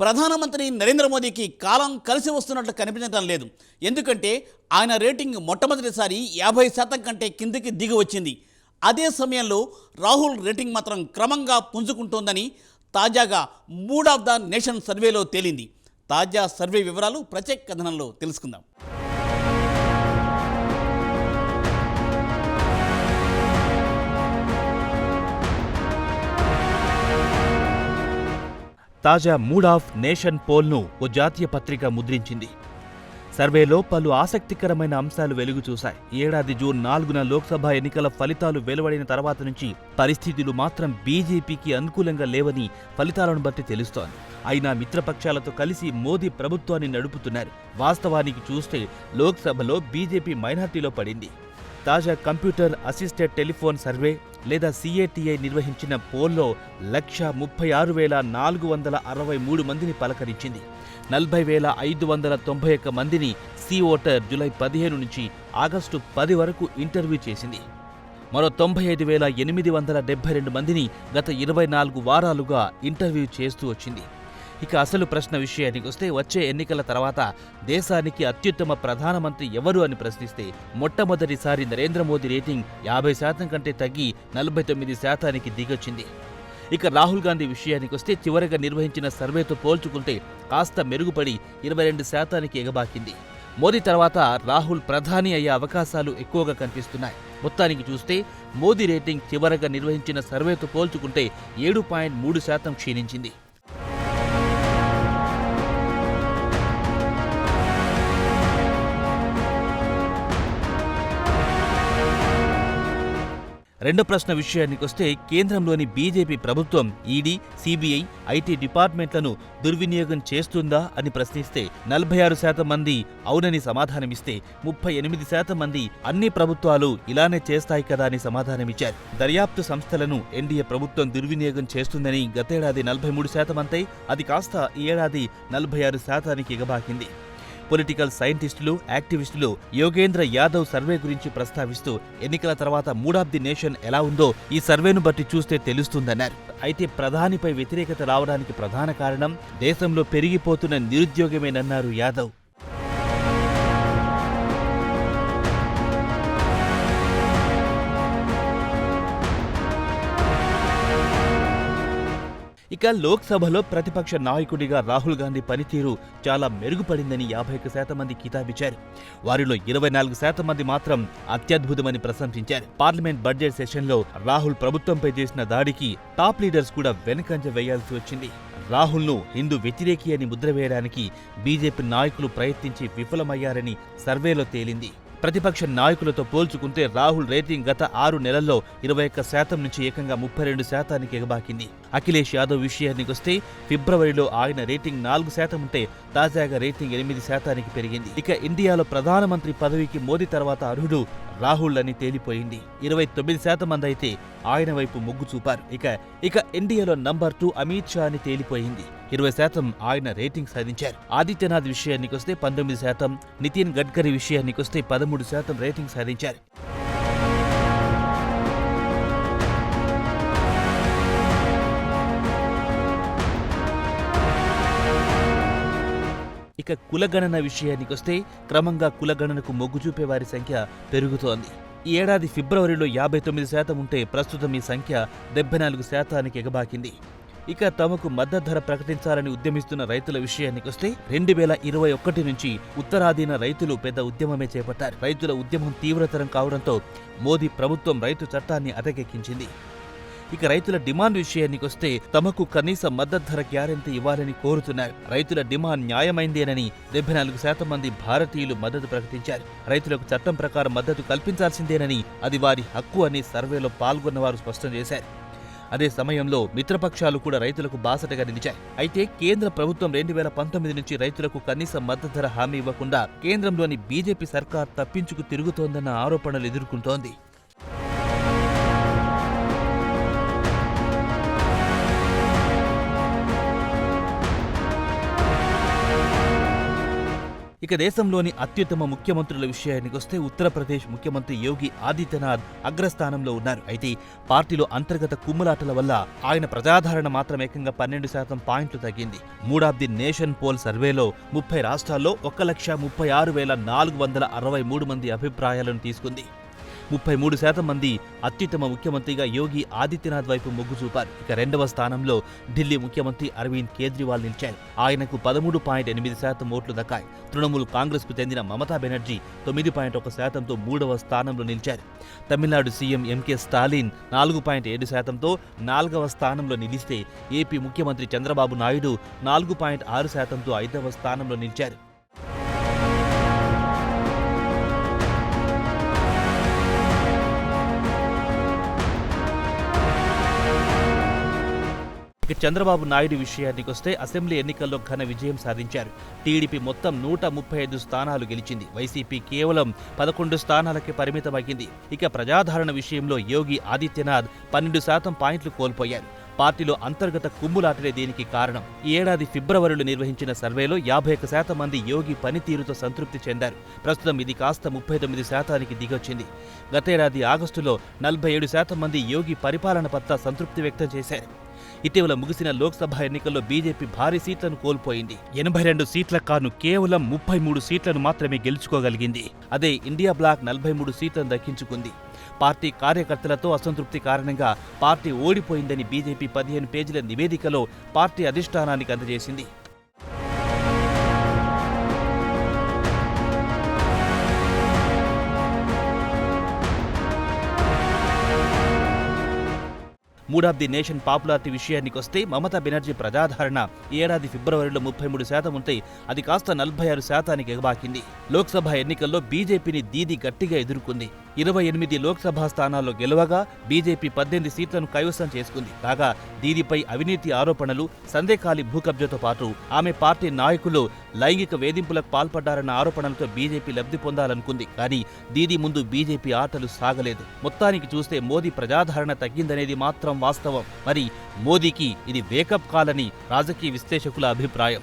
ప్రధానమంత్రి నరేంద్ర మోదీకి కాలం కలిసి వస్తున్నట్లు కనిపించడం లేదు. ఎందుకంటే ఆయన రేటింగ్ మొట్టమొదటిసారి 50% కంటే కిందికి దిగి వచ్చింది. అదే సమయంలో రాహుల్ రేటింగ్ మాత్రం క్రమంగా పుంజుకుంటోందని తాజాగా మూడ్ ఆఫ్ ద నేషన్ సర్వేలో తేలింది. తాజా సర్వే వివరాలు ప్రత్యేక కథనంలో తెలుసుకుందాం. తాజా మూడ్ ఆఫ్ నేషన్ పోల్ను ఓ జాతీయ పత్రిక ముద్రించింది. సర్వేలో పలు ఆసక్తికరమైన అంశాలు వెలుగు చూశాయి. ఏడాది జూన్ 4న లోక్సభ ఎన్నికల ఫలితాలు వెలువడిన తర్వాత నుంచి పరిస్థితులు మాత్రం బీజేపీకి అనుకూలంగా లేవని ఫలితాలను బట్టి తెలుస్తోంది. అయినా మిత్రపక్షాలతో కలిసి మోదీ ప్రభుత్వాన్ని నడుపుతున్నారు. వాస్తవానికి చూస్తే లోక్సభలో బీజేపీ మైనార్టీలో పడింది. తాజా కంప్యూటర్ అసిస్టెడ్ టెలిఫోన్ సర్వే లేదా సిఏటిఐ నిర్వహించిన పోల్లో 1,36,463 మందిని పలకరించింది. 40,591 మందిని సి ఓటర్ జూలై 15 నుంచి ఆగస్టు 10 వరకు ఇంటర్వ్యూ చేసింది. మరో 95,872 మందిని గత 24 వారాలుగా ఇంటర్వ్యూ చేస్తూ వచ్చింది. ఇక అసలు ప్రశ్న విషయానికి వస్తే, వచ్చే ఎన్నికల తర్వాత దేశానికి అత్యుత్తమ ప్రధానమంత్రి ఎవరు అని ప్రశ్నిస్తే మొట్టమొదటిసారి నరేంద్ర మోదీ రేటింగ్ 50% కంటే తగ్గి 49%కి దిగొచ్చింది. ఇక రాహుల్ గాంధీ విషయానికి వస్తే చివరగా నిర్వహించిన సర్వేతో పోల్చుకుంటే కాస్త మెరుగుపడి 22%కి ఎగబాకింది. మోదీ తర్వాత రాహుల్ ప్రధాని అయ్యే అవకాశాలు ఎక్కువగా కనిపిస్తున్నాయి. మొత్తానికి చూస్తే మోదీ రేటింగ్ చివరగా నిర్వహించిన సర్వేతో పోల్చుకుంటే 7.3% క్షీణించింది. రెండో ప్రశ్న విషయానికొస్తే, కేంద్రంలోని బీజేపీ ప్రభుత్వం ఈడీ, సిబిఐ, ఐటీ డిపార్ట్మెంట్లను దుర్వినియోగం చేస్తుందా అని ప్రశ్నిస్తే 46% మంది అవునని సమాధానమిస్తే 38% మంది అన్ని ప్రభుత్వాలు ఇలానే చేస్తాయి కదా అని సమాధానమిచ్చారు. దర్యాప్తు సంస్థలను ఎన్డీఏ ప్రభుత్వం దుర్వినియోగం చేస్తుందని గతేడాది 43% అంతే, అది కాస్త ఈ ఏడాది 46%కి ఎగబాకింది. పొలిటికల్ సైంటిస్టులు, యాక్టివిస్టులు యోగేంద్ర యాదవ్ సర్వే గురించి ప్రస్తావిస్తూ ఎన్నికల తర్వాత మూడ్ ఆఫ్ ది నేషన్ ఎలా ఉందో ఈ సర్వేను బట్టి చూస్తే తెలుస్తుందన్నారు. అయితే ప్రధానిపై వ్యతిరేకత రావడానికి ప్రధాన కారణం దేశంలో పెరిగిపోతున్న నిరుద్యోగమేనన్నారు యాదవ్. ఇక లోక్సభలో ప్రతిపక్ష నాయకుడిగా రాహుల్ గాంధీ పనితీరు చాలా మెరుగుపడిందని 51% మంది కితాబిచ్చారు. వారిలో 24% మంది మాత్రం అత్యద్భుతమని ప్రశంసించారు. పార్లమెంట్ బడ్జెట్ సెషన్లో రాహుల్ ప్రభుత్వంపై చేసిన దాడికి టాప్ లీడర్స్ కూడా వెనుకంజ వేయాల్సి వచ్చింది. రాహుల్ను హిందూ వ్యతిరేకి అని ముద్ర వేయడానికి బీజేపీ నాయకులు ప్రయత్నించి విఫలమయ్యారని సర్వేలో తేలింది. ప్రతిపక్ష నాయకులతో పోల్చుకుంటే రాహుల్ రేటింగ్ గత 6 నెలల్లో 21% నుంచి ఏకంగా 32%కి ఎగబాకింది. అఖిలేష్ యాదవ్ విషయానికొస్తే ఫిబ్రవరిలో ఆయన రేటింగ్ 4% ఉంటే తాజాగా రేటింగ్ 8%కి పెరిగింది. ఇక ఇండియాలో ప్రధానమంత్రి పదవికి మోదీ తర్వాత అర్హుడు రాహుల్ అని తేలిపోయింది. 29% మంది అయితే ఆయన వైపు మొగ్గు చూపారు. ఇక ఇండియాలో నంబర్ 2 అమిత్ షా అని తేలిపోయింది. 20% ఆయన రేటింగ్ సాధించారు. ఆదిత్యనాథ్ విషయానికొస్తే 19%, నితిన్ గడ్కరీ విషయానికొస్తే 13% రేటింగ్ సాధించారు. ఇక కులగణన విషయానికొస్తే క్రమంగా కులగణనకు మొగ్గు చూపే వారి సంఖ్య పెరుగుతోంది. ఈ ఏడాది ఫిబ్రవరిలో 59% ఉంటే ప్రస్తుతం ఈ సంఖ్య 74%కి ఎగబాకింది. ఇక తమకు మద్దతు ధర ప్రకటించాలని ఉద్యమిస్తున్న రైతుల విషయానికొస్తే 2021 నుంచి ఉత్తరాదిన రైతులు పెద్ద ఉద్యమమే చేపట్టారు. రైతుల ఉద్యమం తీవ్రతరం కావడంతో మోదీ ప్రభుత్వం రైతు చట్టాన్ని అటకెక్కించింది. ఇక రైతుల డిమాండ్ విషయానికొస్తే తమకు కనీస మద్దతు ధర గ్యారెంటీ ఇవ్వాలని కోరుతున్నారు. రైతుల డిమాండ్ న్యాయమైందేనని 74% మంది భారతీయులు మద్దతు ప్రకటించారు. రైతులకు చట్టం ప్రకారం మద్దతు కల్పించాల్సిందేనని, అది వారి హక్కు అని సర్వేలో పాల్గొన్నవారు స్పష్టం చేశారు. అదే సమయంలో మిత్రపక్షాలు కూడా రైతులకు బాసటగా నిలిచాయి. అయితే కేంద్ర ప్రభుత్వం 2019 నుంచి రైతులకు కనీస మద్దతు ధర హామీ ఇవ్వకుండా కేంద్రంలోని బీజేపీ సర్కార్ తప్పించుకు తిరుగుతోందన్న ఆరోపణలు ఎదుర్కొంటోంది. ఇక దేశంలోని అత్యుత్తమ ముఖ్యమంత్రుల విషయానికొస్తే ఉత్తరప్రదేశ్ ముఖ్యమంత్రి యోగి ఆదిత్యనాథ్ అగ్రస్థానంలో ఉన్నారు. అయితే పార్టీలో అంతర్గత కుమ్ములాటల వల్ల ఆయన ప్రజాదరణ మాత్రం ఏకంగా 12% పాయింట్లు తగ్గింది. Mood of the nation poll సర్వేలో 30 రాష్ట్రాల్లో 1,36,463 మంది అభిప్రాయాలను తీసుకుంది. 33% మంది అత్యుత్తమ ముఖ్యమంత్రిగా యోగి ఆదిత్యనాథ్ వైపు మొగ్గు చూపారు. ఇక రెండవ స్థానంలో ఢిల్లీ ముఖ్యమంత్రి అరవింద్ కేజ్రీవాల్ నిలిచారు. ఆయనకు 13.8% ఓట్లు దక్కాయి. తృణమూల్ కాంగ్రెస్ కు చెందిన మమతా బెనర్జీ 9.1%తో మూడవ స్థానంలో నిలిచారు. తమిళనాడు సీఎం ఎంకే స్టాలిన్ 4.7%తో నాలుగవ స్థానంలో నిలిస్తే ఏపీ ముఖ్యమంత్రి చంద్రబాబు నాయుడు 4.6%తో ఐదవ స్థానంలో నిలిచారు. ఇక చంద్రబాబు నాయుడు విషయానికొస్తే అసెంబ్లీ ఎన్నికల్లో ఘన విజయం సాధించారు. టీడీపీ మొత్తం 135 స్థానాలు గెలిచింది. వైసీపీ కేవలం 11 స్థానాలకే పరిమితమయ్యింది. ఇక ప్రజాదరణ విషయంలో యోగి ఆదిత్యనాథ్ 12% పాయింట్లు కోల్పోయారు. పార్టీలో అంతర్గత కుమ్ములాటలే దీనికి కారణం. ఈ ఏడాది ఫిబ్రవరిలో నిర్వహించిన సర్వేలో 51% మంది యోగి పనితీరుతో సంతృప్తి చెందారు. ప్రస్తుతం ఇది కాస్త 39% దిగొచ్చింది. గతేడాది ఆగస్టులో 47% మంది యోగి పరిపాలన పట్ల సంతృప్తి వ్యక్తం చేశారు. ఇటీవల ముగిసిన లోక్సభ ఎన్నికల్లో బీజేపీ భారీ సీట్లను కోల్పోయింది. 82 సీట్ల కాను కేవలం 33 సీట్లను మాత్రమే గెలుచుకోగలిగింది. అదే ఇండియా బ్లాక్ 43 సీట్లను దక్కించుకుంది. పార్టీ కార్యకర్తలతో అసంతృప్తి కారణంగా పార్టీ ఓడిపోయిందని బీజేపీ 15 పేజీల నివేదికలో పార్టీ అధిష్టానానికి అందజేసింది. Mood of the nation popularity విషయానికొస్తే మమతా బెనర్జీ ప్రజాదరణ ఈ ఏడాది ఫిబ్రవరిలో 33% ఉంటే అది కాస్త 46%కి ఎగబాకింది. లోక్సభ ఎన్నికల్లో బీజేపీని దీది గట్టిగా ఎదుర్కొంది. 28 లోక్సభ స్థానాల్లో గెలవగా బీజేపీ 18 సీట్లను కైవసం చేసుకుంది. కాగా దీదిపై అవినీతి ఆరోపణలు, సందేకాలి భూకబ్జాతో పాటు ఆమె పార్టీ నాయకులు లైంగిక వేధింపులకు పాల్పడ్డారన్న ఆరోపణలతో బీజేపీ లబ్ధి పొందాలనుకుంది. కానీ దీది ముందు బీజేపీ ఆటలు సాగలేదు. మొత్తానికి చూస్తే మోదీ ప్రజాదరణ తగ్గిందనేది మాత్రం వాస్తవం. మరి మోదీకి ఇది వేకప్ కాల్ అని రాజకీయ విశ్లేషకుల అభిప్రాయం.